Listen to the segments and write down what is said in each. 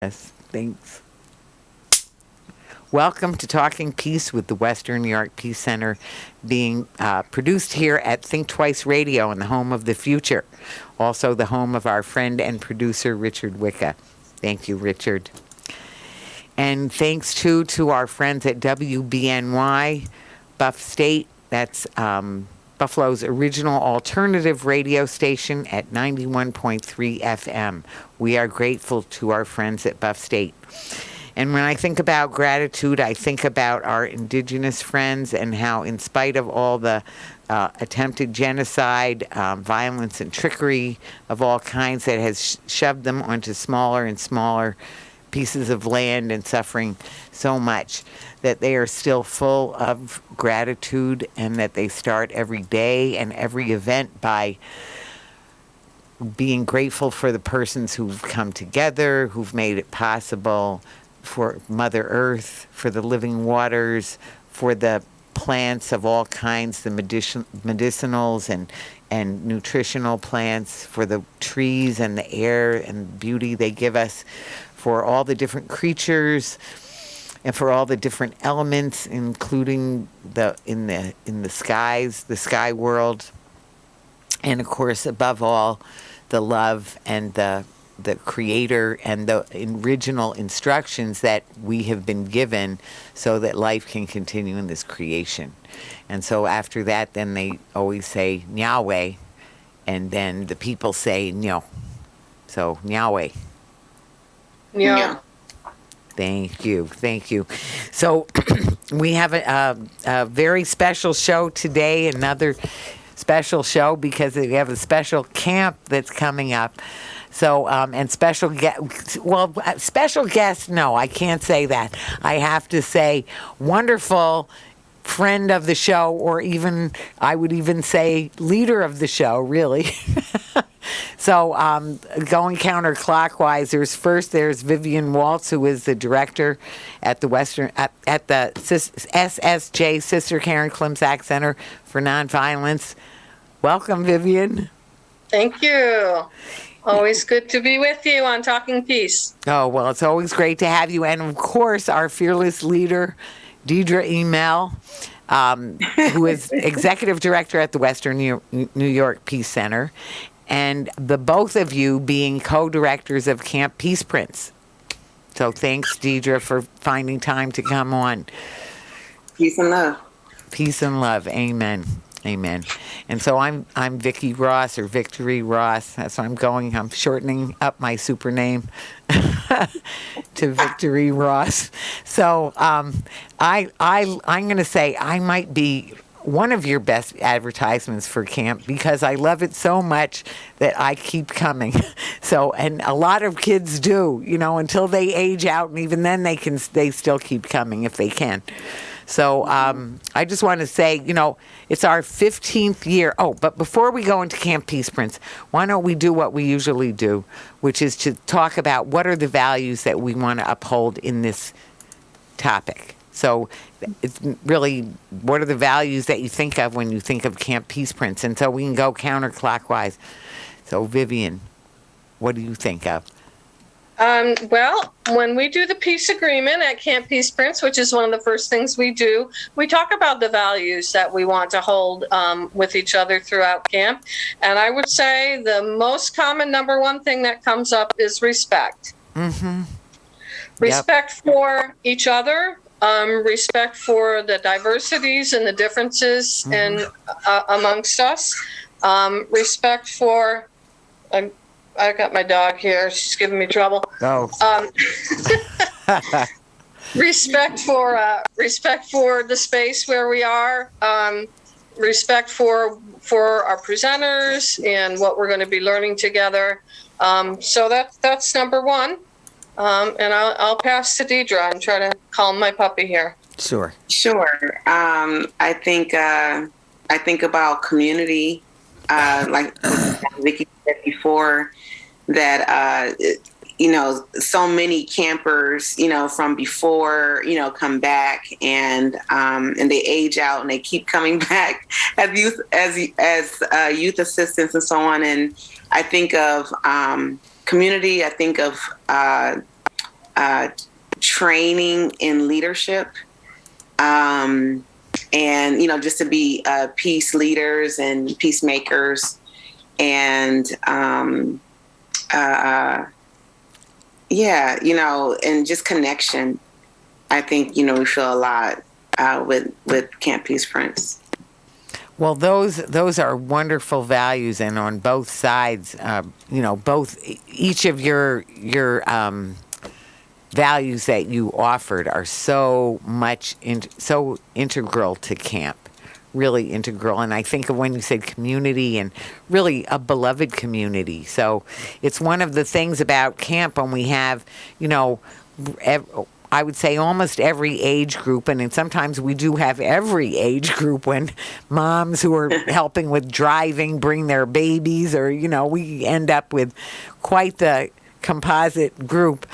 Yes, thanks. Welcome to Talking Peace with the Western New York Peace Center, being produced here at Think Twice Radio in the home of the future, also the home of our friend and producer, Richard Wicca. Thank you, Richard. And thanks, too, to our friends at WBNY, Buff State. That's Buffalo's original alternative radio station at 91.3 FM. We are grateful to our friends at Buff State. And when I think about gratitude, I think about our indigenous friends and how, in spite of all the attempted genocide, violence, and trickery of all kinds that has shoved them onto smaller and smaller pieces of land and suffering so much, that they are still full of gratitude, and that they start every day and every event by being grateful for the persons who've come together, who've made it possible, for Mother Earth, for the living waters, for the plants of all kinds, the medicinals and nutritional plants, for the trees and the air and beauty they give us, for all the creatures, and for all the different elements, including in the skies, the sky world, and of course, above all, the love and the creator and the original instructions that we have been given so that life can continue in this creation. And so after that, then they always say Nyahweh, and then the people say Nyo. So Nyahweh. Yeah. Thank you. So we have a very special show today, another special show because we have a special camp that's coming up. So, and special guest, no, I can't say that. I have to say wonderful friend of the show, or even, I would even say leader of the show, really. So, going counterclockwise, there's Vivian Waltz, who is the director at the SSJ, Sister Karen Klimczak Center for Nonviolence. Welcome, Vivian. Thank you. Always good to be with you on Talking Peace. Oh, well, it's always great to have you. And, of course, our fearless leader, Deidra EmEl, who is executive director at the Western New York Peace Center, and the both of you being co-directors of Camp Peaceprints. So thanks, Deidra, for finding time to come on. Peace and love. Peace and love. Amen. Amen. And so I'm Vicki Ross, or Victory Ross. That's what I'm going. I'm shortening up my super name to Victory Ross. So I'm going to say I might be one of your best advertisements for camp, because I love it so much that I keep coming. So, and a lot of kids do, until they age out, and even then they still keep coming if they can. So I just want to say, it's our 15th year. Oh, but before we go into Camp Peaceprints, why don't we do what we usually do, which is to talk about what are the values that we want to uphold in this topic. So it's really, what are the values that you think of when you think of Camp Peaceprints? And so we can go counterclockwise. So Vivian, what do you think of? Well, when we do the peace agreement at Camp Peaceprints, which is one of the first things we do, we talk about the values that we want to hold with each other throughout camp. And I would say the most common number one thing that comes up is respect. Mm-hmm. Respect for each other, respect for the diversities and the differences amongst us, respect for... I got my dog here. She's giving me trouble. Oh. Respect for the space where we are. Respect for our presenters and what we're going to be learning together. So that's number one. And I'll pass to Deidra and try to calm my puppy here. Sure. I think about community, like Vicki said before, that so many campers from before come back, and they age out and they keep coming back as youth assistants and so on. And I think of community. I think of training in leadership, and just to be peace leaders and peacemakers, and and just connection. I think we feel a lot with Camp Peaceprints. Well, those are wonderful values, and on both sides, each of your values that you offered are so integral to camp, really integral. And I think of when you said community, and really a beloved community. So it's one of the things about camp when we have, I would say almost every age group, and sometimes we do have every age group when moms who are helping with driving bring their babies, or, we end up with quite the composite group,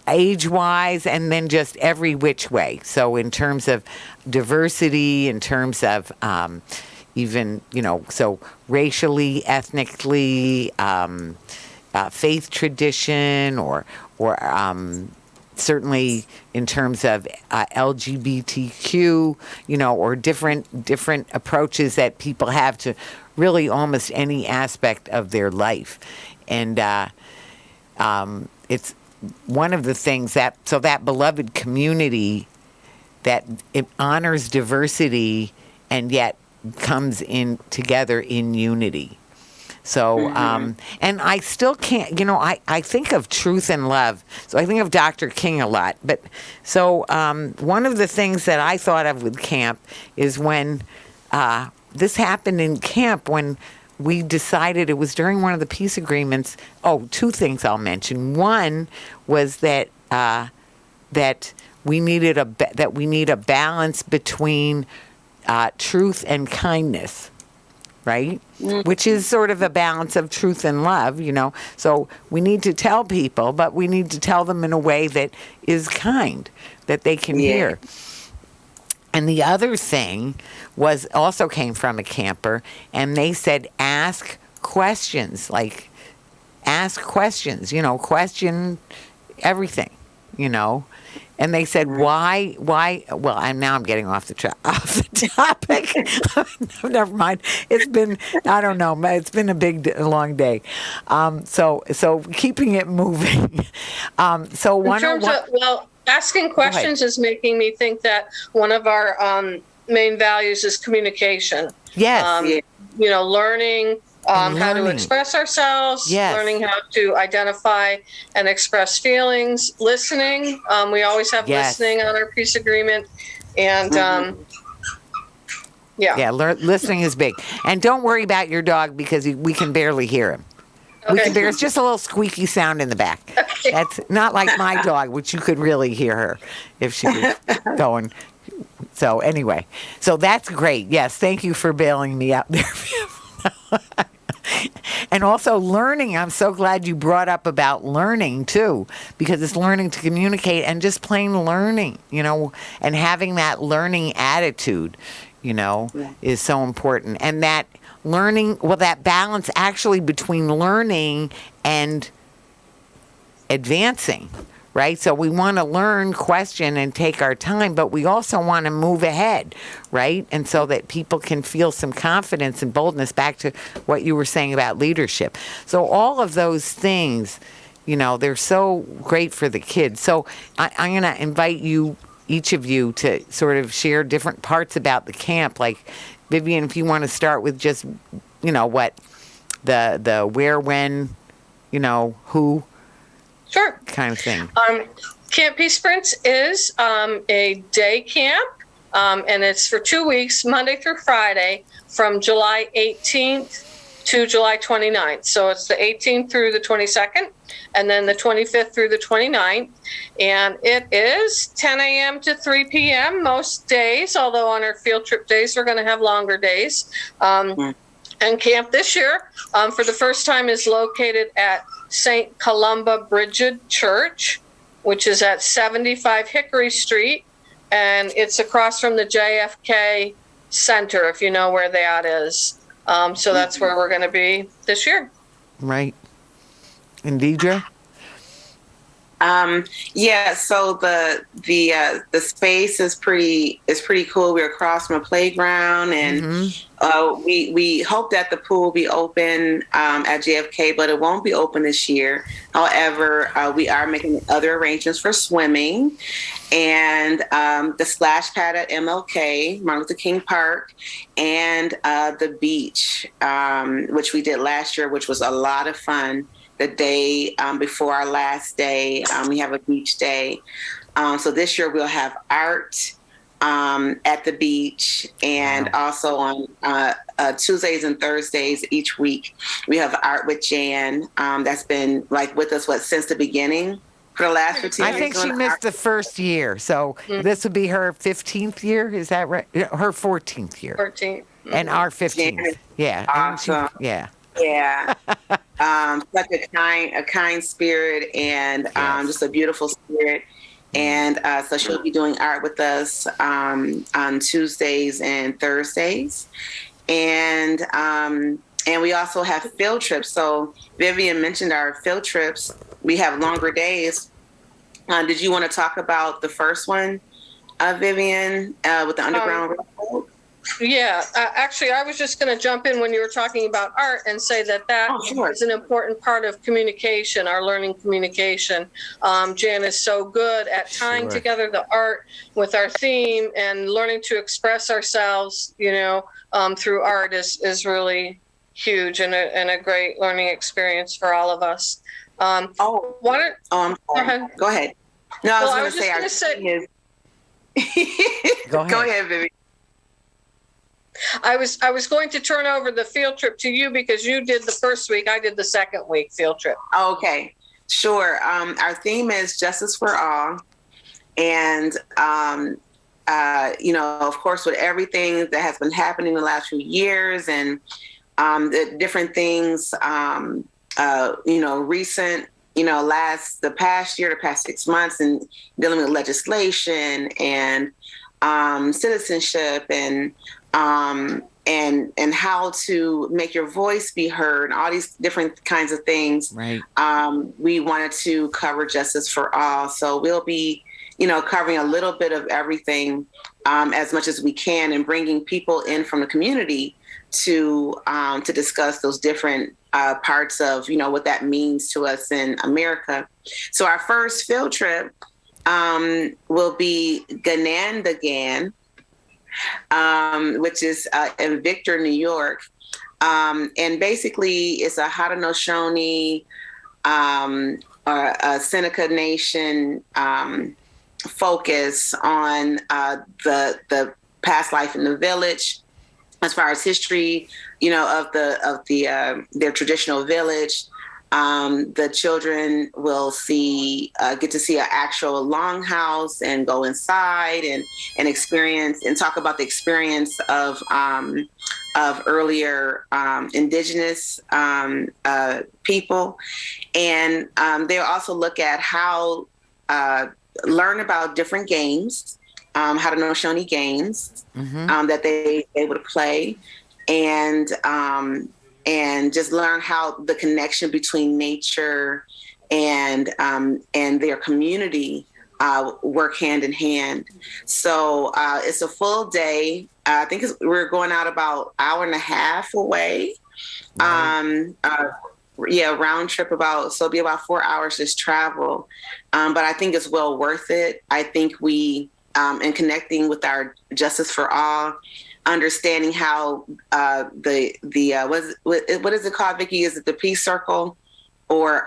age-wise, and then just every which way. So in terms of diversity, in terms of even, so racially, ethnically, faith tradition, or certainly in terms of LGBTQ, or different approaches that people have to really almost any aspect of their life. And it's one of the things that beloved community that it honors diversity and yet comes in together in unity. So, and I still can't, I think of truth and love. So I think of Dr. King a lot. But so one of the things that I thought of with camp is when this happened in camp, when we decided, it was during one of the peace agreements. Oh, two things I'll mention. One was that we need a balance between truth and kindness. Right? Which is sort of a balance of truth and love, So we need to tell people, but we need to tell them in a way that is kind, that they can hear. And the other thing also came from a camper, and they said, ask questions, question everything, And they said, why? Well, I'm getting off the topic. Never mind. It's been, I don't know. It's been a long day. So keeping it moving. Asking questions is making me think that one of our main values is communication. Yes. Learning. How to express ourselves, learning how to identify and express feelings, listening. We always have listening on our peace agreement. And listening is big. And don't worry about your dog, because we can barely hear him. Okay. It's just a little squeaky sound in the back. Okay. That's not like my dog, which you could really hear her if she was going. So anyway, so that's great. Yes, thank you for bailing me out there. And also learning. I'm so glad you brought up about learning too, because it's learning to communicate and just plain learning, and having that learning attitude, is so important. And that learning, that balance actually between learning and advancing. Right? So we want to learn, question, and take our time, but we also want to move ahead, right? And so that people can feel some confidence and boldness, back to what you were saying about leadership. So all of those things, they're so great for the kids. So I'm going to invite each of you, to sort of share different parts about the camp. Like, Vivian, if you want to start with just, what the where, when, who. Sure. Kind of thing. Camp Peaceprints is a day camp, and it's for 2 weeks, Monday through Friday, from July 18th to July 29th. So it's the 18th through the 22nd, and then the 25th through the 29th. And it is 10 a.m. to 3 p.m. most days, although on our field trip days, we're going to have longer days. And camp this year, for the first time, is located at St. Columba-Brigid Church, which is at 75 Hickory Street, and it's across from the JFK Center, if you know where that is. So that's where we're going to be this year. Right. And Deidra? Yeah, so the space is pretty cool. We're across from a playground, and we hope that the pool will be open at JFK, but it won't be open this year. However, we are making other arrangements for swimming, and the splash pad at MLK, Martin Luther King Park, and the beach, which we did last year, which was a lot of fun. The day before our last day, we have a beach day. So this year we'll have art at the beach, and also on Tuesdays and Thursdays each week we have art with Jan. That's been like with us since the beginning for the last 15 years. I think she missed the first year, so this would be her 15th year. Is that right? Her 14th year. 14th. And our 15th. Yeah. Awesome. Yeah. Yeah. Such a kind spirit, and just a beautiful spirit. And so she'll be doing art with us on Tuesdays and Thursdays. And we also have field trips. So Vivian mentioned our field trips. We have longer days. Did you want to talk about the first one, Vivian, with the Underground Railroad? Yeah, actually, I was just going to jump in when you were talking about art and say that is an important part of communication, our learning communication. Jan is so good at tying together the art with our theme, and learning to express ourselves, through art is really huge and a great learning experience for all of us. Go ahead. No, I was going to say. Go ahead. Go ahead, Vivian. I was going to turn over the field trip to you because you did the first week, I did the second week field trip. Okay, sure. Our theme is Justice for All. And, of course, with everything that has been happening in the last few years, and the different things, recent, the past 6 months, and dealing with legislation and citizenship, and how to make your voice be heard, and all these different kinds of things. Right. We wanted to cover Justice for All. So we'll be, covering a little bit of everything as much as we can, and bringing people in from the community to discuss those different parts of, what that means to us in America. So our first field trip will be Ganondagan, which is in Victor, New York. And basically it's a Haudenosaunee or a Seneca Nation focus on the past life in the village, as far as history, of their traditional village. The children will get to see an actual longhouse and go inside and experience and talk about the experience of earlier indigenous people. And they'll also look at how learn about different games, Haudenosaunee games that they would play, and just learn how the connection between nature and their community work hand in hand. So it's a full day. I think we're going out about an hour and a half away. Right. Round trip so it'll be about 4 hours just travel. But I think it's well worth it. I think we, in connecting with our Justice for All, understanding how what is it called, Vicki? Is it the Peace Circle or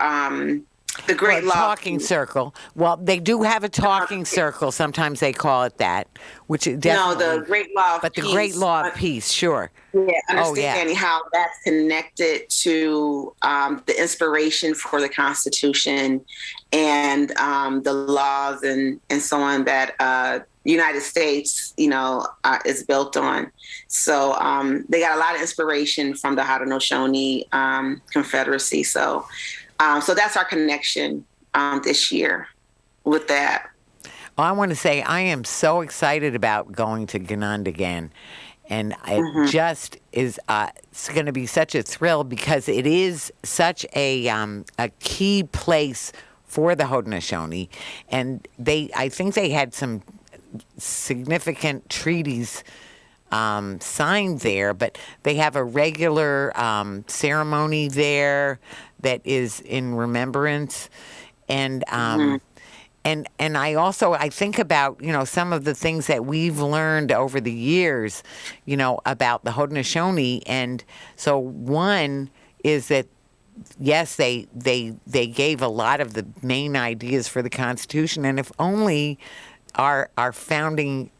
the Great Law Talking Circle? Well, they do have a talking circle. Sometimes they call it that, which definitely. No, the Great Law of But Peace. the Great Law of Peace, sure. Yeah, understanding how that's connected to the inspiration for the Constitution and the laws and so on that United States, is built on. So they got a lot of inspiration from the Haudenosaunee Confederacy. So that's our connection this year with that. Well, I want to say I am so excited about going to Ganondagan. And it just is it's going to be such a thrill because it is such a key place for the Haudenosaunee, and I think they had some significant treaties signed there, but they have a regular ceremony there that is in remembrance, and and I think about, some of the things that we've learned over the years, about the Haudenosaunee, and so one is that yes, they gave a lot of the main ideas for the Constitution, and if only our founding,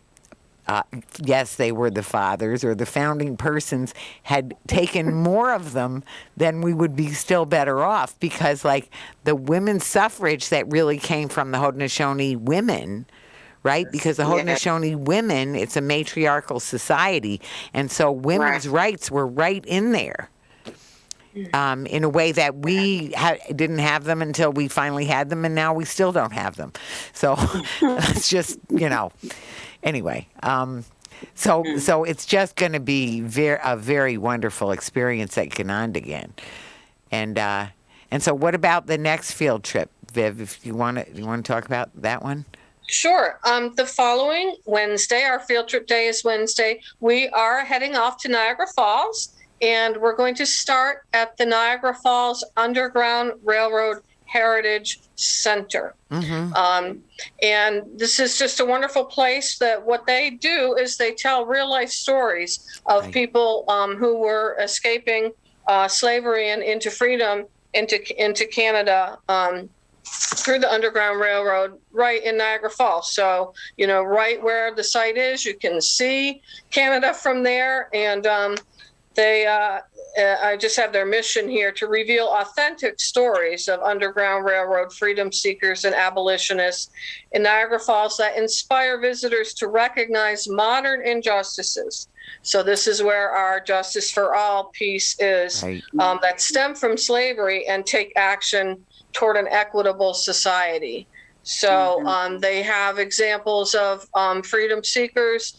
yes, they were the fathers or the founding persons, had taken more of them, then we would be still better off, because like the women's suffrage that really came from the Haudenosaunee women, right? Because the Haudenosaunee women, it's a matriarchal society, and so women's rights were right in there. In a way that we didn't have them until we finally had them, and now we still don't have them. So it's just, anyway. So it's just going to be a very wonderful experience at Ganondagan. And so what about the next field trip, Viv? If you want to talk about that one? Sure. The following Wednesday, our field trip day is Wednesday, we are heading off to Niagara Falls. And we're going to start at the Niagara Falls Underground Railroad Heritage Center. And this is just a wonderful place that what they do is they tell real life stories of people who were escaping slavery and into freedom into Canada through the Underground Railroad right in Niagara Falls. So, right where the site is, you can see Canada from there. And I just have their mission here to reveal authentic stories of Underground Railroad freedom seekers and abolitionists in Niagara Falls that inspire visitors to recognize modern injustices. So this is where our Justice for All piece is, that stem from slavery and take action toward an equitable society. So they have examples of freedom seekers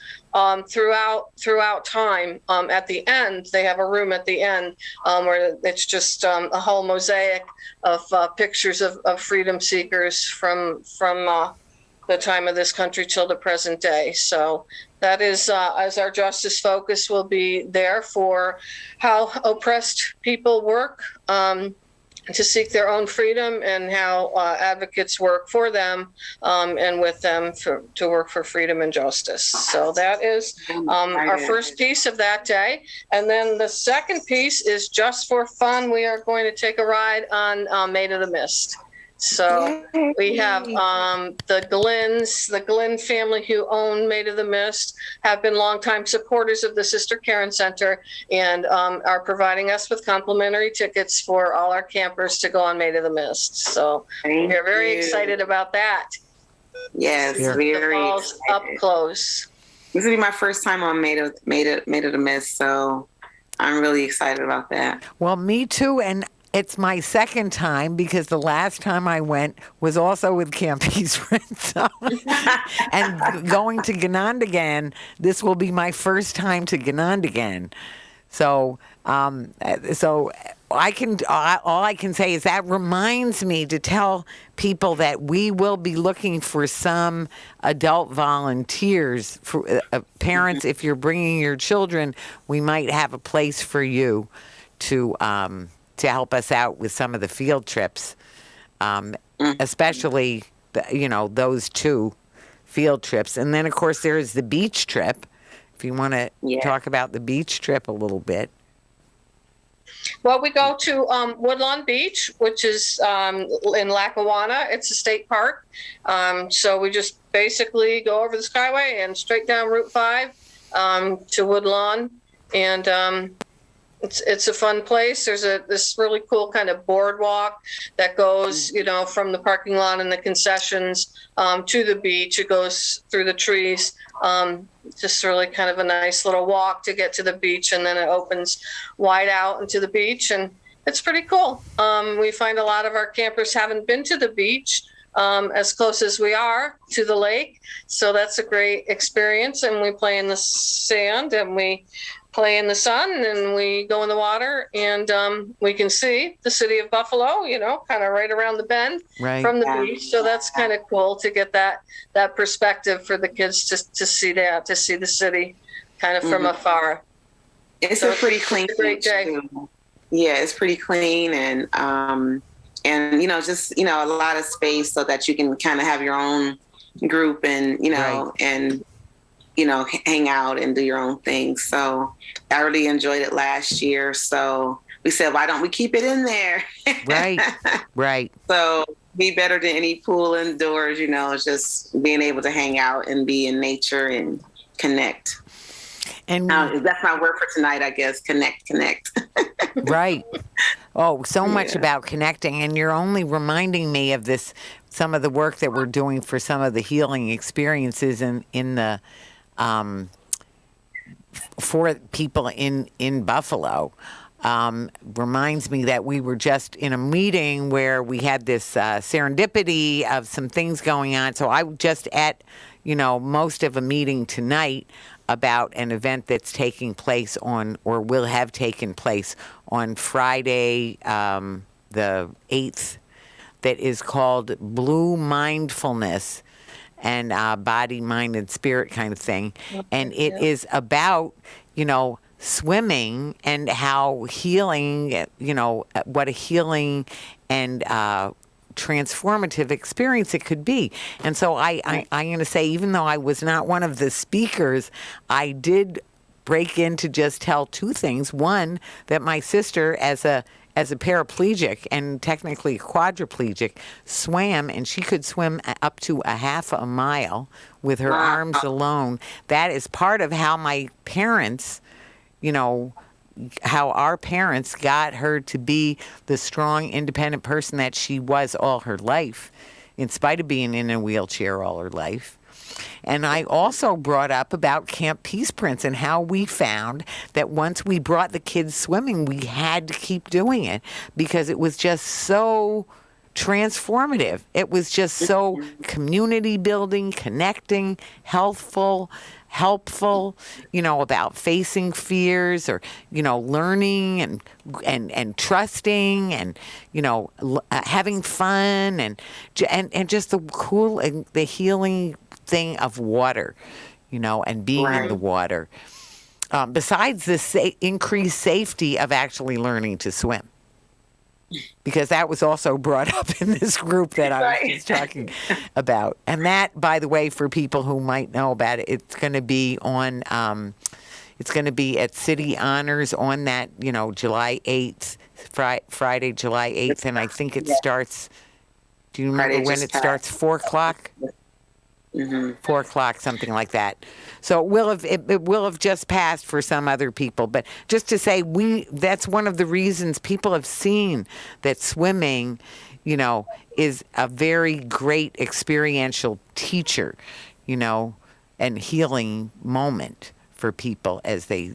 throughout time. At the end, they have a room at the end where it's just a whole mosaic of pictures of freedom seekers from the time of this country till the present day. So that is, as our justice focus will be there for how oppressed people work to seek their own freedom, and how advocates work for them and with them to work for freedom and justice. So that is our first piece of that day. And then the second piece is just for fun. We are going to take a ride on Maid of the Mist. So we have the Glenn family who own Maid of the Mist, have been longtime supporters of the Sister Karen Center, and are providing us with complimentary tickets for all our campers to go on Maid of the Mist. So we're very excited about that. Yes, very excited. Up close. This will be my first time on Maid of the Mist, so I'm really excited about that. Well, me too, and it's my second time, because the last time I went was also with Camp Peaceprints. And going to Ganondagan, this will be my first time to Ganondagan. So all I can say is that reminds me to tell people that we will be looking for some adult volunteers, for parents. If you're bringing your children, we might have a place for you to help us out with some of the field trips, especially those two field trips. And then, of course, there's the beach trip, if you want to talk about the beach trip a little bit. Well, we go to Woodlawn Beach, which is in Lackawanna. It's a state park. So we just basically go over the Skyway and straight down Route 5 to Woodlawn. And it's a fun place. There's this really cool kind of boardwalk that goes, from the parking lot and the concessions to the beach. It goes through the trees. Just really kind of a nice little walk to get to the beach, and then it opens wide out into the beach, and it's pretty cool. We find a lot of our campers haven't been to the beach as close as we are to the lake. So that's a great experience. And we play in the sand and we play in the sun and we go in the water, and we can see the city of Buffalo, kind of right around the bend from the beach. So that's kind of cool to get that perspective for the kids to see that, to see the city kind of from afar. It's a pretty clean great day. Too. Yeah, it's pretty clean, and just a lot of space so that you can kind of have your own group and and hang out and do your own thing. So I really enjoyed it last year. So we said, why don't we keep it in there? Right. So be better than any pool indoors, just being able to hang out and be in nature and connect. And that's my word for tonight, I guess. Connect. Right. Oh, so much about connecting. And you're only reminding me of some of the work that we're doing for some of the healing experiences in the for people in Buffalo. Reminds me that we were just in a meeting where we had this serendipity of some things going on. So I just at most of a meeting tonight about an event that's taking place or will have taken place on Friday, the 8th, that is called Blue Mindfulness and body, mind, and spirit kind of thing. And it is about, swimming and how healing, what a healing and transformative experience it could be. And so I'm going to say, even though I was not one of the speakers, I did break in to just tell two things. One, that my sister, as a paraplegic and technically quadriplegic, swam, and she could swim up to a half a mile with her arms alone. That is part of how my parents, how our parents got her to be the strong, independent person that she was all her life, in spite of being in a wheelchair all her life. And I also brought up about Camp Peaceprints and how we found that once we brought the kids swimming, we had to keep doing it because it was just so transformative. It was just so community building, connecting, helpful, about facing fears or, learning and trusting and, having fun and just the cool and the healing thing of water, and being in the water. Besides the increased safety of actually learning to swim. Because that was also brought up in this group that I was just talking about. And that, by the way, for people who might know about it, it's going to be on, it's going to be at City Honors on that, July 8th, Friday, July 8th. And I think it starts, do you remember when it starts? 4 o'clock? 4 o'clock, something like that. So it will have just passed for some other people. But just to say, that's one of the reasons people have seen that swimming, is a very great experiential teacher, and healing moment for people as they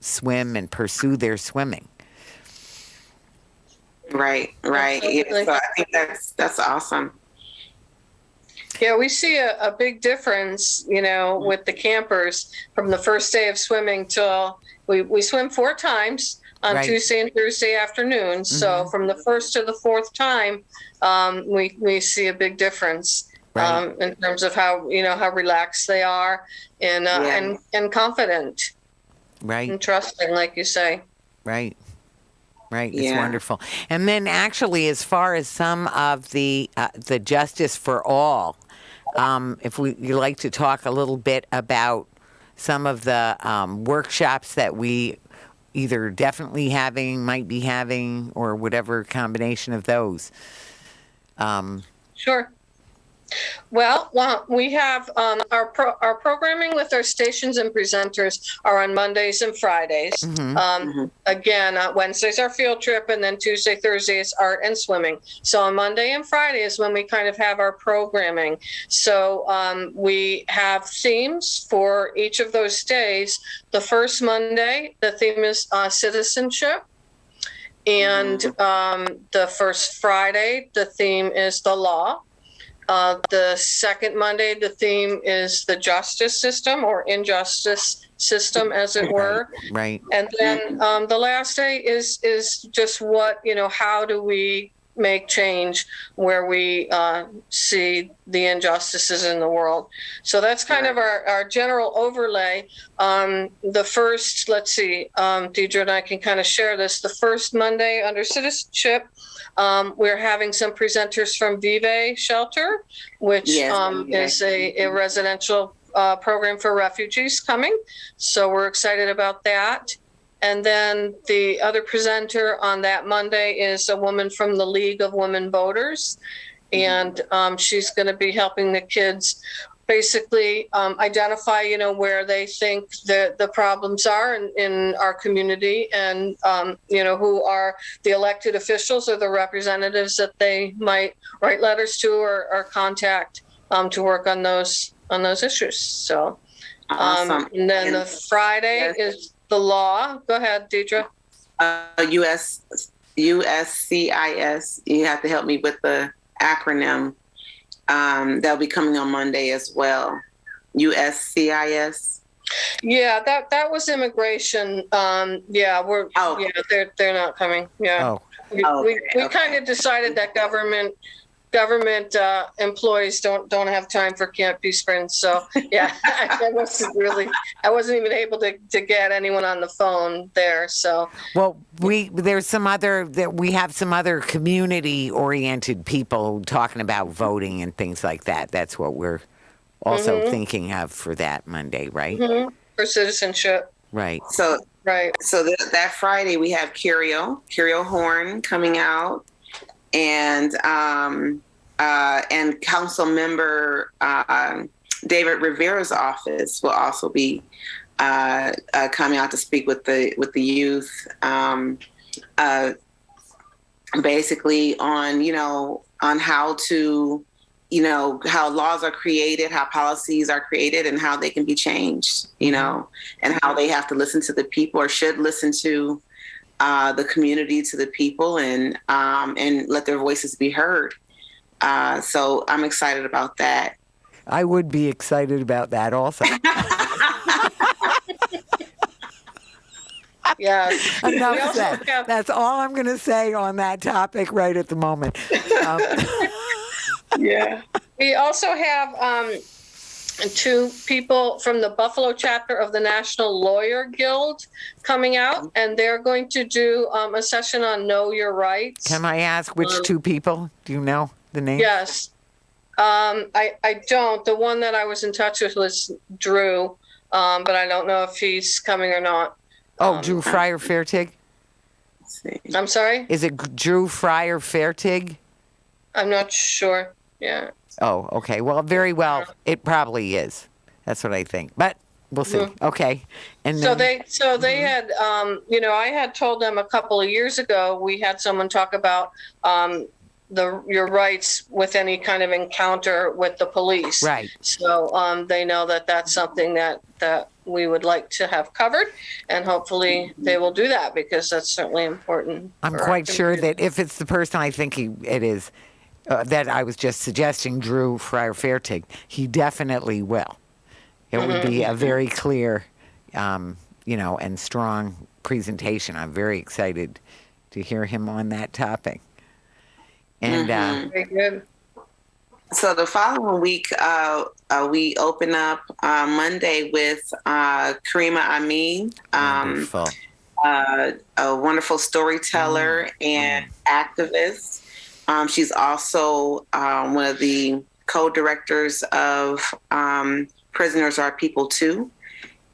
swim and pursue their swimming. Right. Yeah, so I think that's awesome. Yeah, we see a big difference, with the campers from the first day of swimming till we swim 4 times on Tuesday and Thursday afternoons. Mm-hmm. So from the first to the 4th time, we see a big difference in terms of how relaxed they are and confident, and trusting, like you say. Right. It's wonderful. And then actually, as far as some of the Justice for All, if you'd like to talk a little bit about some of the workshops that we either definitely might be having, or whatever combination of those. Sure. Well, we have our programming with our stations and presenters are on Mondays and Fridays. Mm-hmm. Again, Wednesdays are field trip, and then Tuesday, Thursday is art and swimming. So on Monday and Friday is when we kind of have our programming. So we have themes for each of those days. The first Monday, the theme is citizenship. And the first Friday, the theme is the law. The second Monday, the theme is the justice system or injustice system, as it were. Right. And then the last day is just what, how do we make change where we see the injustices in the world. So that's kind of our general overlay. The first, let's see, Deidra and I can kind of share this. The first Monday under citizenship, we're having some presenters from Vive Shelter, which is a residential program for refugees coming. So we're excited about that. And then the other presenter on that Monday is a woman from the League of Women Voters. And she's going to be helping the kids basically identify, where they think the problems are in our community and, who are the elected officials or the representatives that they might write letters to or contact to work on those issues. So, awesome. And then the Friday is the law. Go ahead, Deidra. USCIS. You have to help me with the acronym. That'll be coming on Monday as well. USCIS. Yeah, that was immigration. They're not coming. Yeah. Oh. We kind of decided that government employees don't have time for Camp Peaceprints. So yeah, I wasn't even able to get anyone on the phone there. So well, we have some other community oriented people talking about voting and things like that. That's what we're also thinking of for that Monday, right? Mm-hmm. For citizenship. Right. So So that Friday we have Curio Horn coming out. And council member David Rivera's office will also be coming out to speak with the youth, basically on how to, how laws are created, how policies are created, and how they can be changed, and how they have to listen to the people or should listen to the community, to the people, and let their voices be heard. So I'm excited about that. I would be excited about that also. yeah. Enough said. That's all I'm going to say on that topic right at the moment. Yeah. We also have two people from the Buffalo chapter of the National Lawyer Guild coming out, and they're going to do a session on Know Your Rights. Can I ask which two people? Do you know the name? Yes. I don't. The one that I was in touch with was Drew, but I don't know if he's coming or not. Drew Fryer Fairtig? I'm sorry? Is it Drew Fryer Fairtig? I'm not sure. Yeah. Oh, okay. Well, very well. It probably is. That's what I think. But we'll see. Mm-hmm. Okay. And then, they had, I had told them a couple of years ago, we had someone talk about your rights with any kind of encounter with the police. Right. So they know that that's something that we would like to have covered, and hopefully they will do that because that's certainly important. I'm quite sure that if it's the person I think it is, that I was just suggesting, Drew Fryer Fairtig, he definitely will. It would be a very clear, and strong presentation. I'm very excited to hear him on that topic. And very good. So the following week, we open up Monday with Karima Amin, a wonderful storyteller and activist. She's also one of the co-directors of Prisoners Are People Too.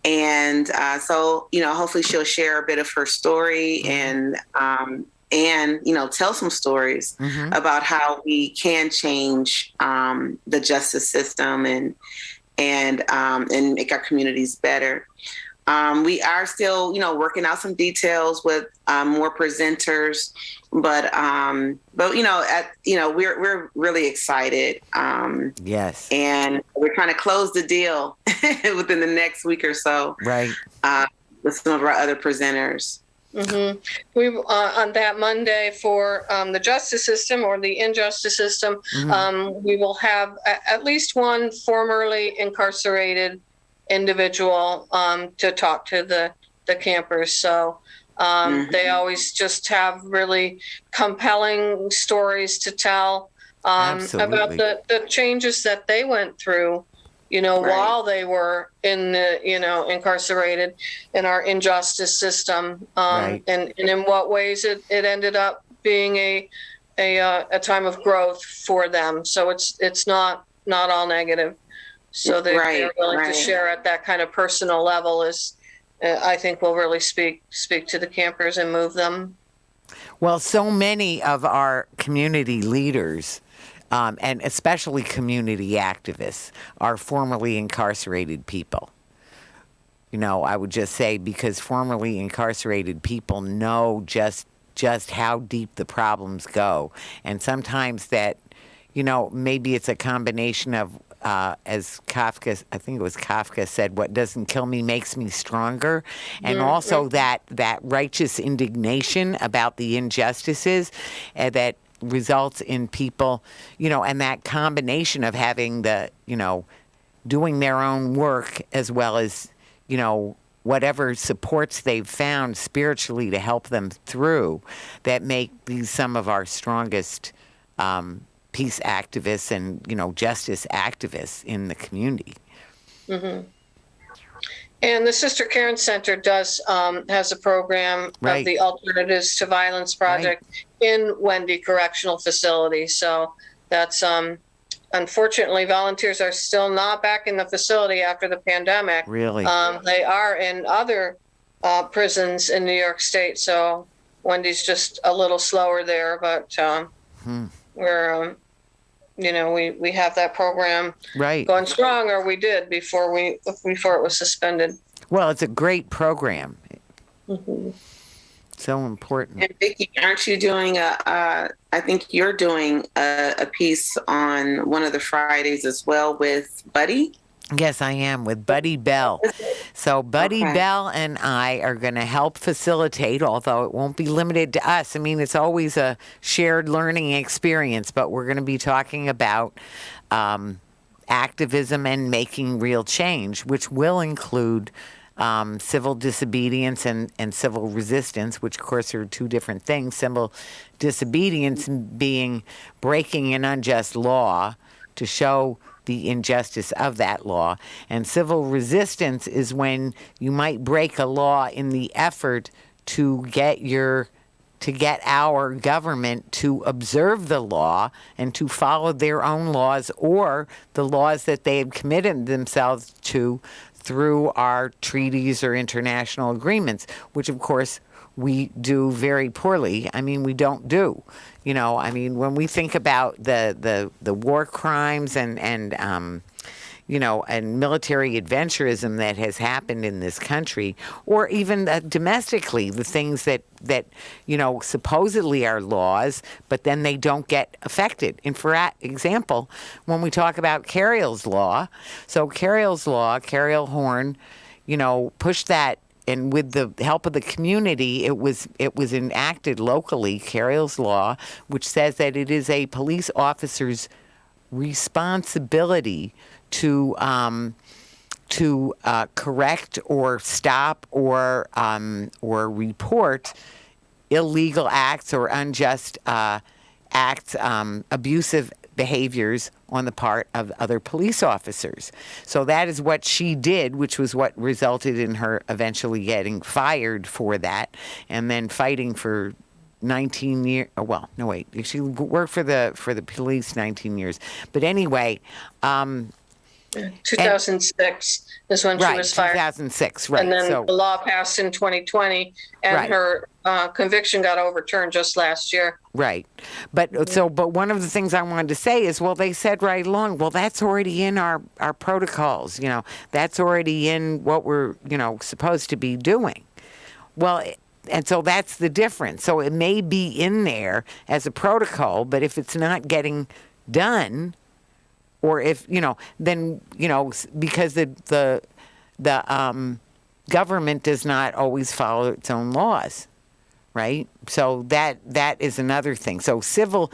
And so, hopefully she'll share a bit of her story and tell some stories about how we can change the justice system and make our communities better. We are still, working out some details with more presenters, but we're really excited. Yes, and we're trying to close the deal within the next week or so. Right. With some of our other presenters. We on that Monday for the justice system or the injustice system, we will have at least one formerly incarcerated individual to talk to the campers. So they always just have really compelling stories to tell about the changes that they went through, while they were in the, incarcerated in our injustice system, and in what ways it ended up being a time of growth for them. So it's not all negative. So they're willing to share at that kind of personal level is, I think, will really speak to the campers and move them. Well, so many of our community leaders, and especially community activists, are formerly incarcerated people. I would just say, because formerly incarcerated people know just how deep the problems go. And sometimes that, maybe it's a combination of, as Kafka, I think it was Kafka said, what doesn't kill me makes me stronger. And also that righteous indignation about the injustices that results in people, and that combination of having the, doing their own work as well as, whatever supports they've found spiritually to help them through, that make these some of our strongest peace activists and, justice activists in the community. And the Sister Karen Center has a program of the Alternatives to Violence Project in Wendy Correctional Facility. So that's unfortunately, volunteers are still not back in the facility after the pandemic. Really? They are in other prisons in New York State. So Wendy's just a little slower there, but we're we have that program going strong, or we did before it was suspended. Well, it's a great program. So important. And Vicki, aren't you doing I think you're doing a piece on one of the Fridays as well with Buddy? Yes, I am, with Buddy Bell. So Buddy Bell and I are going to help facilitate, although it won't be limited to us. I mean, it's always a shared learning experience, but we're going to be talking about activism and making real change, which will include civil disobedience and civil resistance, which, of course, are two different things. Civil disobedience being breaking an unjust law to show the injustice of that law. And civil resistance is when you might break a law in the effort to get our government to observe the law and to follow their own laws or the laws that they have committed themselves to through our treaties or international agreements, which, of course, we do very poorly. I mean, we don't do. When we think about the war crimes and military adventurism that has happened in this country, or even domestically, the things that supposedly are laws, but then they don't get affected. And for example, when we talk about Carriel's Law, so Carriel's Law, Carriel Horn, pushed that. And with the help of the community, it was enacted locally, Carriel's Law, which says that it is a police officer's responsibility to correct or stop or report illegal acts or unjust acts, abusive behaviors on the part of other police officers. So that is what she did, which was what resulted in her eventually getting fired for that and then fighting for 19 years. Well, no, wait. She worked for the police 19 years. But anyway, 2006 is when she was fired. 2006, right. And then the law passed in 2020, and her conviction got overturned just last year. Right. But one of the things I wanted to say is, well, they said right along, well, that's already in our protocols. That's already in what we're, supposed to be doing. Well, and so that's the difference. So it may be in there as a protocol, but if it's not getting done, or if, then, because the government does not always follow its own laws. right? So that is another thing. So civil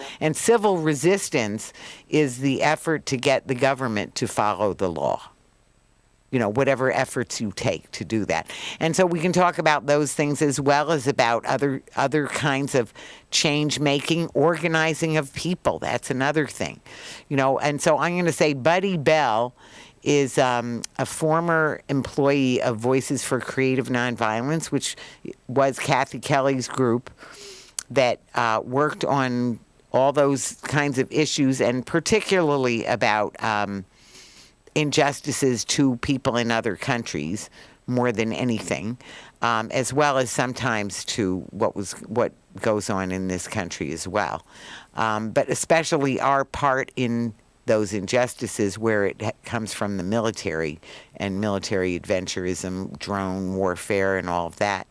resistance is the effort to get the government to follow the law. Whatever efforts you take to do that. And so we can talk about those things as well as about other kinds of change making, organizing of people. That's another thing. And so I'm going to say Buddy Bell is a former employee of Voices for Creative Nonviolence, which was Kathy Kelly's group that worked on all those kinds of issues, and particularly about injustices to people in other countries more than anything, as well as sometimes to what goes on in this country as well. But especially our part in those injustices where it comes from the military and military adventurism, drone warfare, and all of that.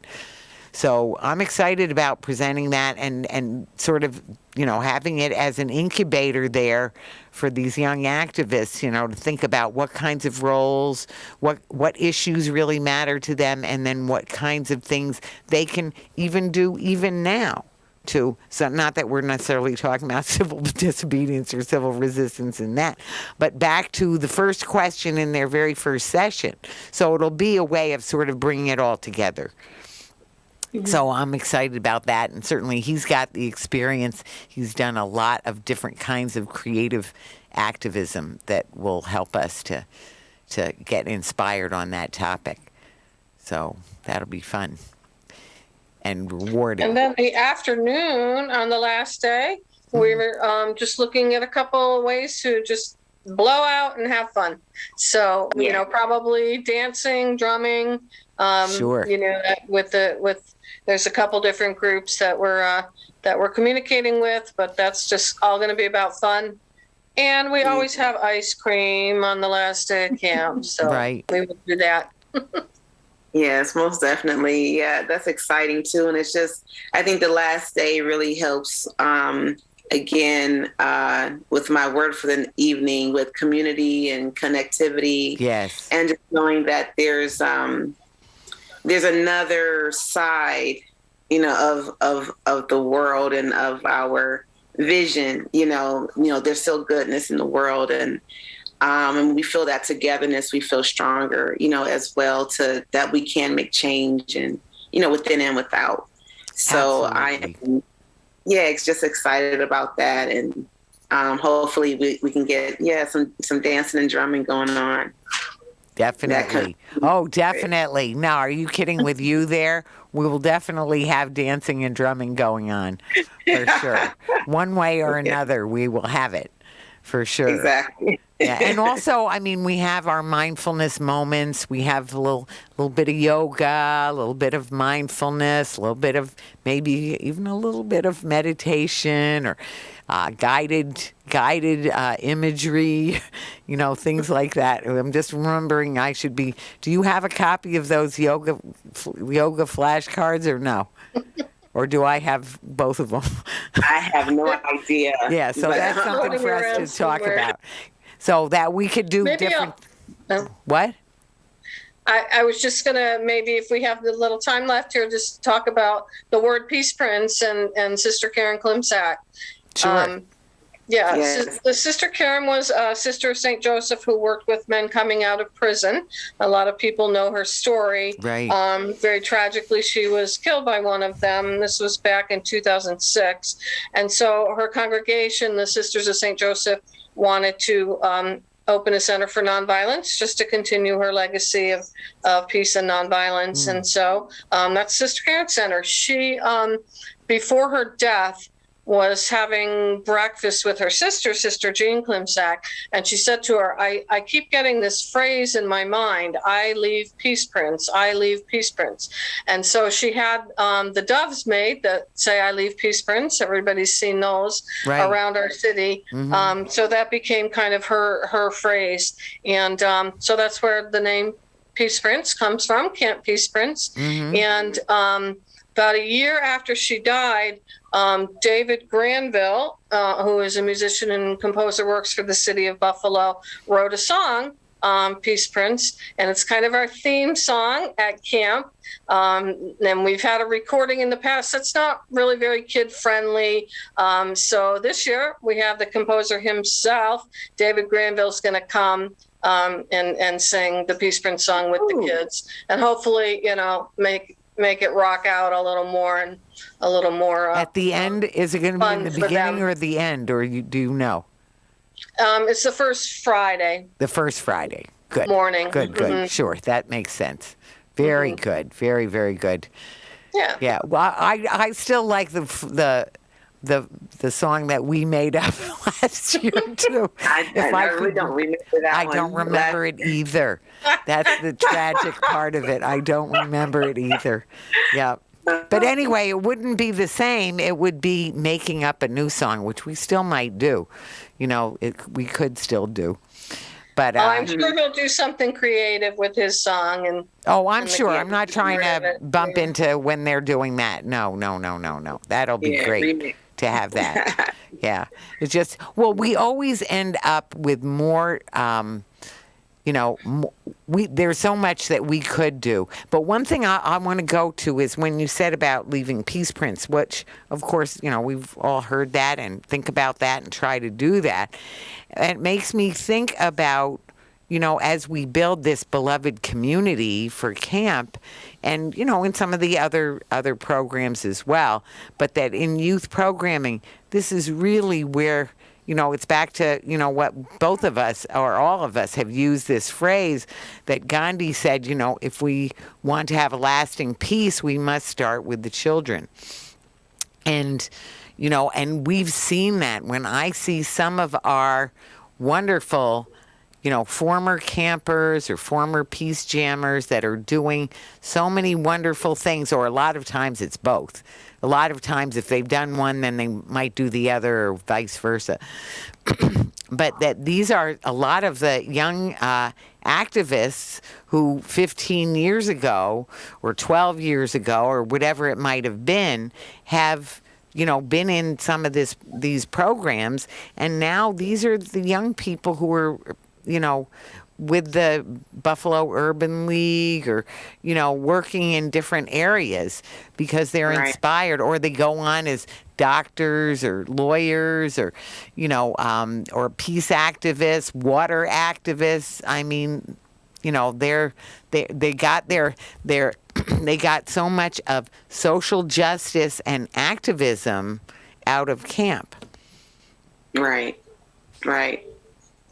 So I'm excited about presenting that and sort of, having it as an incubator there for these young activists, to think about what kinds of roles, what issues really matter to them, and then what kinds of things they can even do even now. So not that we're necessarily talking about civil disobedience or civil resistance in that, but back to the first question in their very first session. So it'll be a way of sort of bringing it all together. So I'm excited about that, and certainly he's got the experience. He's done a lot of different kinds of creative activism that will help us to get inspired on that topic. So that'll be fun and rewarding. And then the afternoon on the last day, we were just looking at a couple of ways to just blow out and have fun. So, probably dancing, drumming. Sure. There's a couple different groups that we're communicating with, but that's just all going to be about fun. And we always have ice cream on the last day of camp, so right. We will do that. Yes, most definitely. Yeah, that's exciting too. And it's just, I think the last day really helps, again, with my word for the evening, with community and connectivity. Yes. And just knowing that there's another side, of the world and of our vision. There's still goodness in the world, and we feel that togetherness. We feel stronger, as well, to that we can make change, and within and without. So Absolutely. It's just excited about that, and hopefully we can get some dancing and drumming going on. Definitely. Oh, definitely. Now, are you kidding with you there? We will definitely have dancing and drumming going on, for sure. One way or another, we will have it, for sure. Exactly. Yeah. And also, we have our mindfulness moments. We have a little bit of yoga, a little bit of mindfulness, a little bit of maybe even a little bit of meditation or guided imagery, things like that. I'm just remembering do you have a copy of those yoga flashcards or no? Or do I have both of them? I have no idea. Yeah, so that's something for us to talk about. So that we could do Maybe different. No. What? I was just going to, maybe if we have the little time left here, just talk about the word Peaceprints and Sister Karen Klimczak. Sure. Yes. The Sister Karen was a sister of St. Joseph who worked with men coming out of prison. A lot of people know her story. Right. Very tragically, she was killed by one of them. This was back in 2006. And so her congregation, the Sisters of St. Joseph, wanted to open a center for nonviolence just to continue her legacy of peace and nonviolence. And so that's Sister Karen Center. She, before her death, was having breakfast with her sister Jean Klimczak, and she said to her, I keep getting this phrase in my mind, I leave Peaceprints, I leave Peaceprints. And so she had the doves made that say, I leave Peaceprints. Everybody's seen those around our city. Mm-hmm. So that became kind of her phrase. And so that's where the name Peaceprints comes from, Camp Peaceprints. Mm-hmm. And about a year after she died, David Granville, who is a musician and composer, works for the city of Buffalo, wrote a song Peaceprints, and it's kind of our theme song at camp. And we've had a recording in the past that's not really very kid friendly. So this year we have the composer himself, David Granville's going to come and sing the Peaceprint song with the kids, and hopefully, make it rock out a little more and a little more. At the end, is it going to be in the beginning or the end, or do you know? It's the first Friday. The first Friday. Good. Morning. Good. Mm-hmm. Sure, that makes sense. Very good. Very, very good. Yeah. Yeah. Well, I still like the song that we made up last year too. I really don't remember that I one. don't remember it either. That's the tragic part of it. I don't remember it either. Yeah. But anyway, it wouldn't be the same. It would be making up a new song, which we still might do. We could still do. But I'm sure he'll do something creative with his song. I'm sure. I'm not trying to bump into when they're doing that. No. That'll be great to have that. Yeah. It's just, we always end up with more, there's so much that we could do. But one thing I want to go to is when you said about leaving Peaceprints, which, of course, we've all heard that and think about that and try to do that. It makes me think about, as we build this beloved community for camp and, in some of the other programs as well, but that in youth programming, this is really where, it's back to, what both of us or all of us have used this phrase that Gandhi said, if we want to have a lasting peace, we must start with the children. And, and we've seen that when I see some of our wonderful, former campers or former peace jammers that are doing so many wonderful things, or a lot of times it's both. A lot of times if they've done one, then they might do the other or vice versa. But that these are a lot of the young activists who 15 years ago or 12 years ago or whatever it might have been have been in some of these programs, and now these are the young people who are with the Buffalo Urban League or, working in different areas because they're inspired, or they go on as doctors or lawyers or, or peace activists, water activists. I mean, they got so much of social justice and activism out of camp. Right.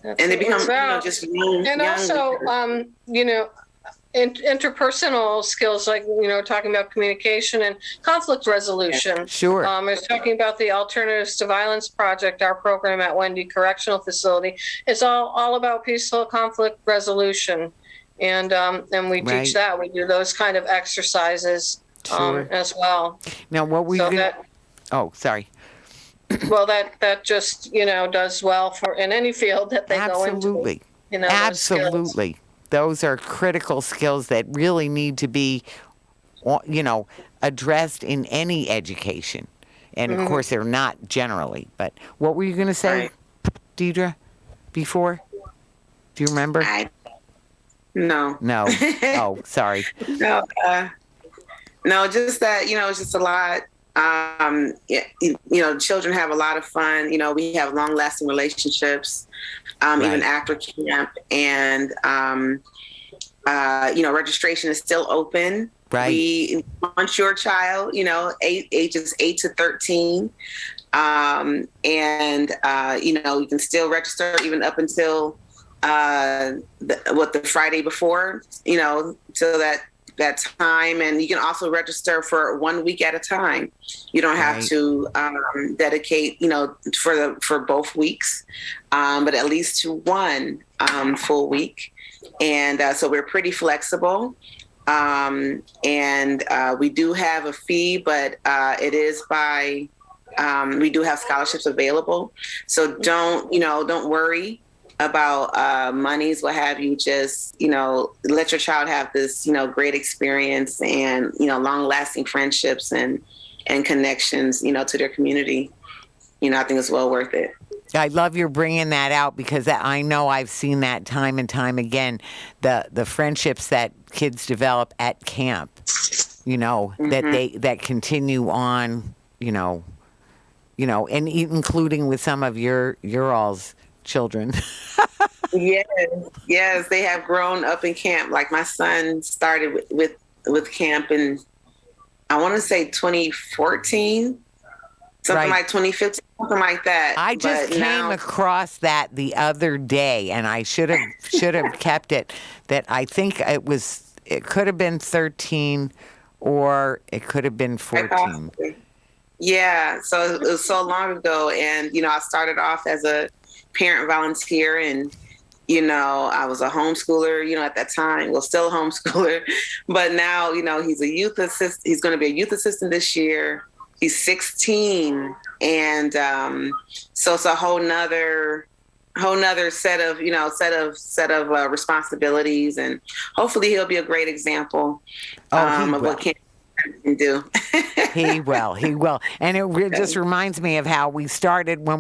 And they become just young. And also, interpersonal skills, like, talking about communication and conflict resolution. Sure. I was talking about the Alternatives to Violence Project, our program at Wendy Correctional Facility. It's all about peaceful conflict resolution. And we teach that. We do those kind of exercises as well. Now, what we sorry. Well, that just, does well for in any field that they go into. Absolutely. Absolutely. Those are critical skills that really need to be, addressed in any education. And, of course, they're not generally. But what were you going to say, Deidra, before? Do you remember? No. Oh, sorry. No, just that, it's just a lot. Children have a lot of fun. We have long-lasting relationships, even after camp. And, registration is still open. Right. We want your child, ages 8 to 13. You can still register even up until the Friday before, till that time. And you can also register for 1 week at a time. You don't have to dedicate, for both weeks, but at least to one full week. And so we're pretty flexible. We do have a fee, but it is by, we do have scholarships available. So don't worry about monies, what have you. Just, let your child have this, great experience and, long lasting friendships and connections, to their community. I think it's well worth it. I love your bringing that out because I know I've seen that time and time again. The friendships that kids develop at camp, that continue on, and including with some of your all's children. Yes, they have grown up in camp. Like my son started with camp in, I want to say 2014. Something like 2015, something like that. I just came across that the other day, and I should have kept it. That I think it could have been 13, or it could have been 14. Yeah, so it was so long ago, and I started off as a parent volunteer, and I was a homeschooler, at that time. Well, still a homeschooler, but now he's a youth assistant. He's going to be a youth assistant this year. He's 16, and so it's a whole nother set of responsibilities, and hopefully he'll be a great example of what camp can do. He will, and it just reminds me of how when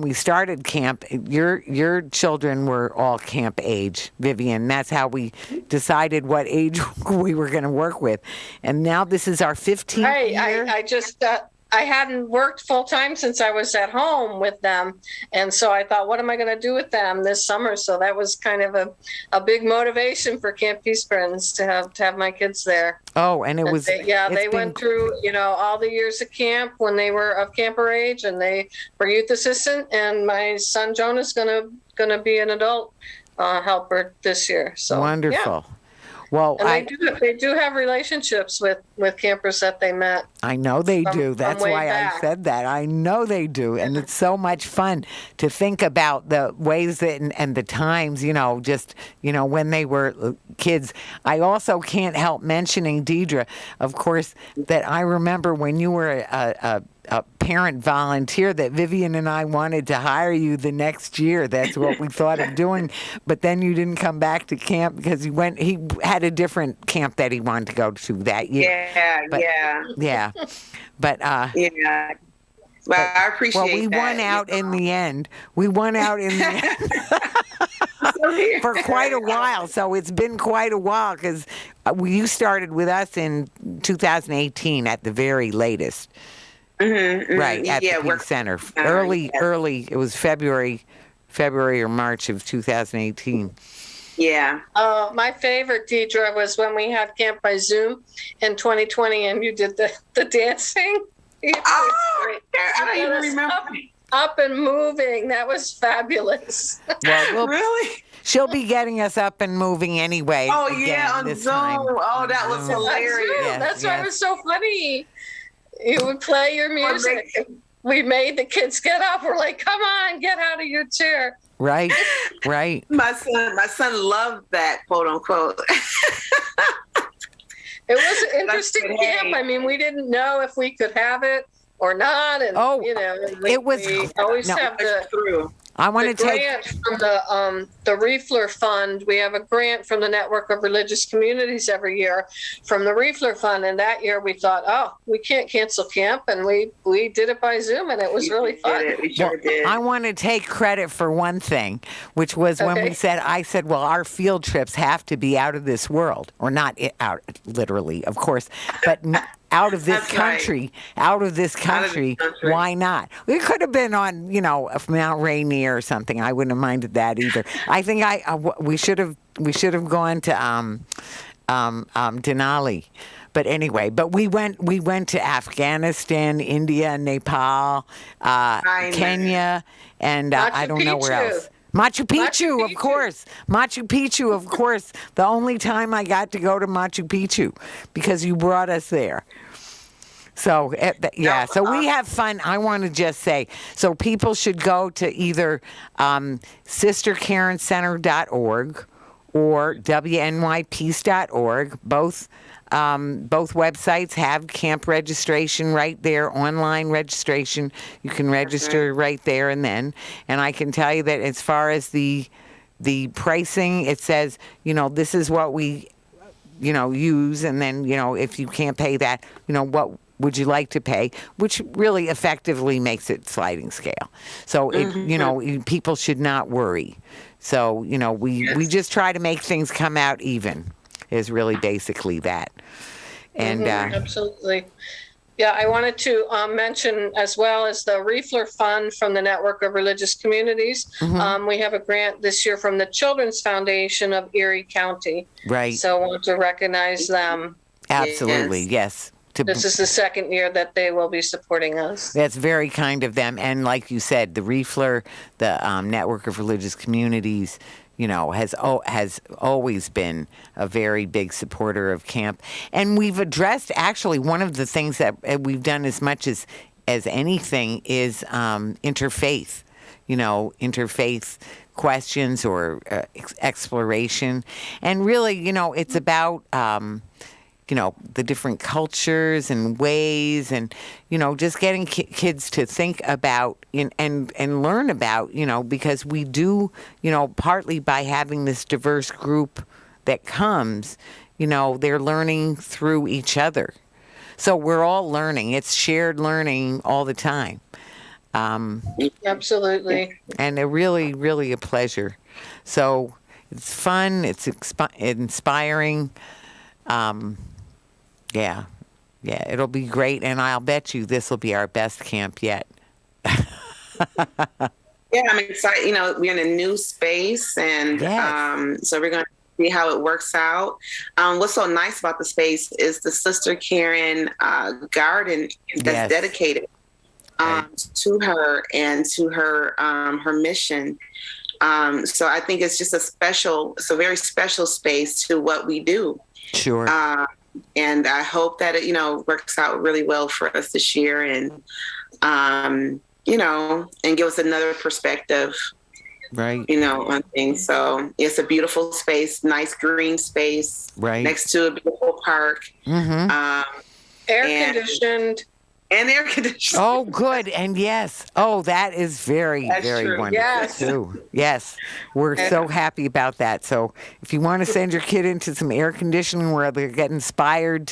we started camp. Your children were all camp age, Vivian. That's how we decided what age we were going to work with, and now this is our 15th year. I just. I hadn't worked full time since I was at home with them. And so I thought, what am I going to do with them this summer? So that was kind of a big motivation for Camp Peaceprints to have my kids there. Oh, and it was. They went through, all the years of camp when they were of camper age, and they were youth assistant. And my son Jonah's going to be an adult helper this year. So wonderful. Yeah. Well, and they do have relationships with campers that they met. I know they do. That's why back. I said that. I know they do. And it's so much fun to think about the ways that and the times, when they were kids. I also can't help mentioning, Deidra, of course, that I remember when you were a parent volunteer that Vivian and I wanted to hire you the next year. That's what we thought of doing. But then you didn't come back to camp because he had a different camp that he wanted to go to that year. Yeah. But yeah. Well, I appreciate that. Well, we won out in the end. For quite a while. So it's been quite a while because you started with us in 2018 at the very latest. Right, at the Peace Center. Early, it was February or March of 2018. Yeah. My favorite, Deidra, was when we had camp by Zoom in 2020 and you did the dancing. I don't even remember. Up and moving. That was fabulous. Well, really? She'll be getting us up and moving anyway. Oh, yeah, on this Zoom. time. Oh, that was hilarious. That's why it was so funny. You would play your music. We made the kids get up. We're like, come on, get out of your chair. Right. My son loved that, quote unquote. It was an interesting camp. I mean, we didn't know if we could have it or not. And, we always have I want to take grant from the Riefler Fund. We have a grant from the Network of Religious Communities every year from the Riefler Fund. And that year we thought, we can't cancel camp. And we did it by Zoom, and it was really fun. We sure did. I want to take credit for one thing, which was when I said, well, our field trips have to be out of this world, or not out literally, of course, but out of this country. Why not? We could have been on, Mount Rainier or something. I wouldn't have minded that either. I think we should have gone to Denali. But anyway, we went to Afghanistan, India, Nepal, Kenya, and I don't know where else. Machu Picchu, of course. Machu Picchu, of course. The only time I got to go to Machu Picchu because you brought us there. So, so we have fun. I want to just say, so people should go to either sisterkarencenter.org or WNYPC.org. Both websites have camp registration right there, online registration. You can register right there and then. And I can tell you that as far as the pricing, it says, this is what we, use. And then, if you can't pay that, would you like to pay, which really effectively makes it sliding scale. So people should not worry. So we just try to make things come out even. Is really basically that. And absolutely. Yeah, I wanted to mention as well as the Riefler Fund from the Network of Religious Communities. We have a grant this year from the Children's Foundation of Erie County. Right. So I want to recognize them. Absolutely, yes. This is the second year that they will be supporting us. That's very kind of them. And like you said, the Riefler, the Network of Religious Communities, has always been a very big supporter of camp. And we've addressed, actually, one of the things that we've done as much as anything is interfaith, interfaith questions or exploration. And really, it's about the different cultures and ways and, just getting kids to think about and learn about, because we do, partly by having this diverse group that comes, they're learning through each other. So we're all learning. It's shared learning all the time. Absolutely. And a really, really a pleasure. So it's fun. It's inspiring. Yeah, it'll be great, and I'll bet you this will be our best camp yet. Yeah, I'm excited. We're in a new space, and so we're going to see how it works out. What's so nice about the space is the Sister Karen garden that's dedicated to her and to her her mission. So I think it's just it's a very special space to what we do. Sure. And I hope that it, works out really well for us this year and, and give us another perspective, right? On things. So it's a beautiful space, nice green space, right next to a beautiful park, air conditioned. And air conditioning. Oh, good. And yes. Oh, that is very, very true. wonderful, too. Yes. We're so happy about that. So if you want to send your kid into some air conditioning where they get inspired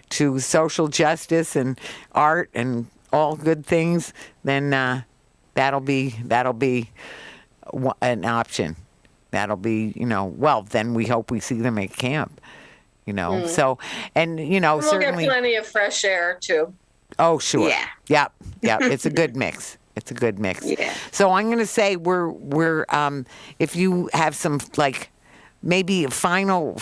to social justice and art and all good things, then that'll be an option. That'll be, then we hope we see them at camp, So, and, We'll certainly. get plenty of fresh air, too. Oh, sure. Yeah. Yep. It's a good mix. Yeah. So I'm going to say we're if you have some maybe final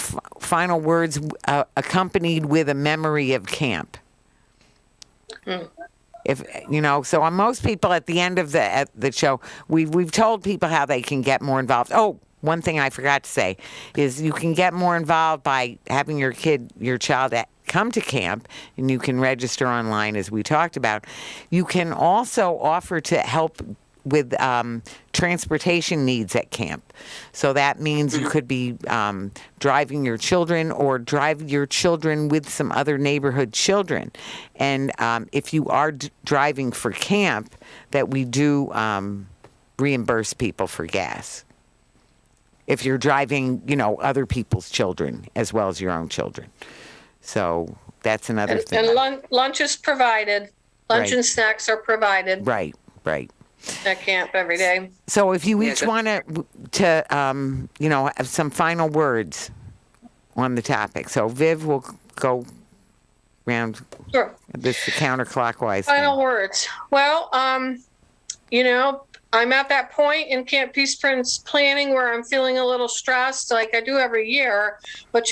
words accompanied with a memory of camp. If so on most people at the end of the show, we've told people how they can get more involved. Oh, one thing I forgot to say is you can get more involved by having your child come to camp, and you can register online, as we talked about. You can also offer to help with transportation needs at camp. So that means you could be driving your children or drive your children with some other neighborhood children. And if you are driving for camp, that we do reimburse people for gas. If you're driving, other people's children as well as your own children. So that's another thing. And lunch is provided. Lunch and snacks are provided. Right. At camp every day. So if you each want to have some final words on the topic. So Viv will go round this counterclockwise. Final words. Well, I'm at that point in Camp Peaceprints planning where I'm feeling a little stressed like I do every year. But,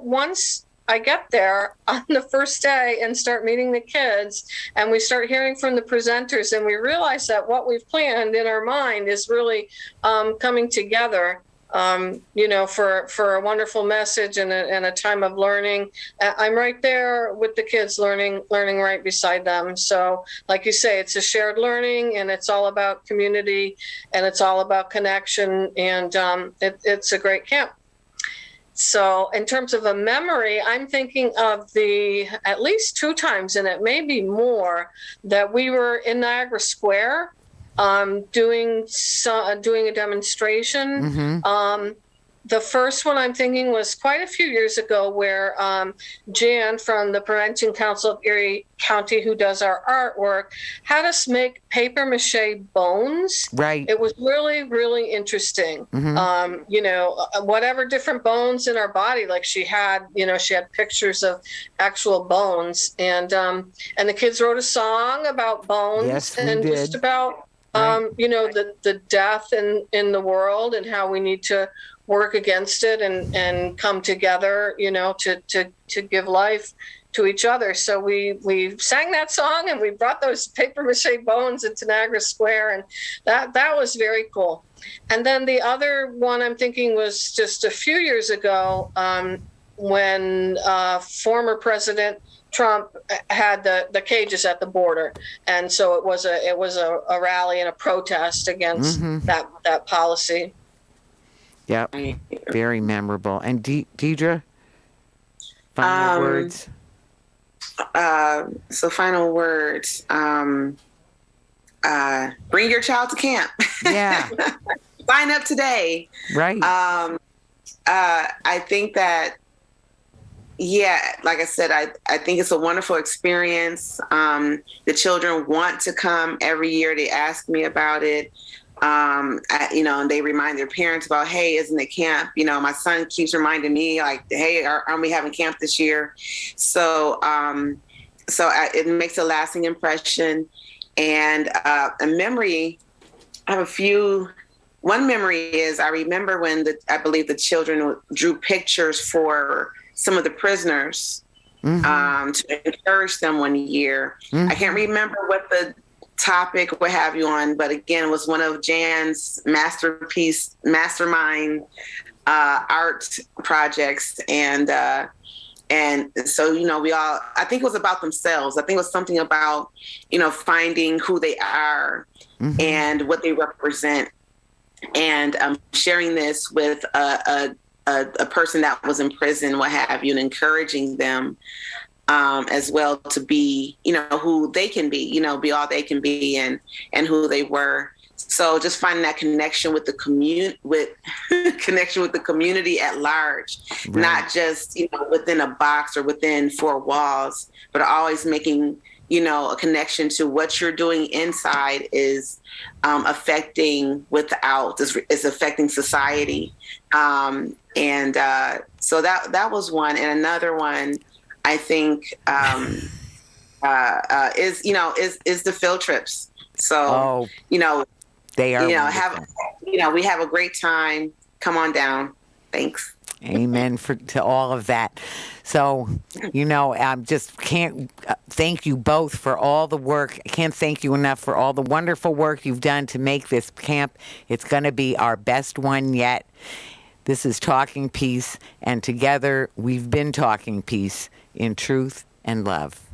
once I get there on the first day and start meeting the kids and we start hearing from the presenters and we realize that what we've planned in our mind is really coming together, for a wonderful message and a time of learning. I'm right there with the kids learning right beside them. So like you say, it's a shared learning and it's all about community and it's all about connection and it's a great camp. So in terms of a memory, I'm thinking of at least 2 times, and it may be more, that we were in Niagara Square doing a demonstration. The first one I'm thinking was quite a few years ago, where Jan from the Prevention Council of Erie County, who does our artwork, had us make paper mache bones. Right. It was really, really interesting. Whatever different bones in our body, like she had pictures of actual bones, and the kids wrote a song about bones. Yes, we and did. just about Right. the death in the world, and how we need to work against it and come together, to give life to each other. So we sang that song, and we brought those paper mache bones into Niagara Square, and that was very cool. And then the other one I'm thinking was just a few years ago, when former President Trump had the cages at the border, and so it was a rally and a protest against that policy. Yep. Very memorable. And Deidra, final words. So final words. Bring your child to camp. Yeah. Sign up today. Right. I think that, like I said, I think it's a wonderful experience. The children want to come every year. They ask me about it. And they remind their parents about, hey, isn't it camp? My son keeps reminding me, like, hey, aren't we having camp this year? So it makes a lasting impression. And a memory, I have a few. One memory is, I remember when I believe the children drew pictures for some of the prisoners to encourage them one year. I can't remember what the topic, what have you on, but again, it was one of Jan's mastermind art projects. And so, we all, I think it was about themselves. I think it was something about, finding who they are and what they represent, and sharing this with a person that was in prison, what have you, and encouraging them as well to be, who they can be, be all they can be, and who they were. So just finding that connection with the community at large, right. Not just, within a box or within four walls, but always making, a connection to what you're doing inside is affecting without, is affecting society. So that was one. And another one, I think, is the field trips. So, they are, we have a great time. Come on down. Thanks. Amen to all of that. So, I just can't thank you both for all the work. I can't thank you enough for all the wonderful work you've done to make this camp. It's going to be our best one yet. This is Talking Peace, and together we've been talking peace in truth and love.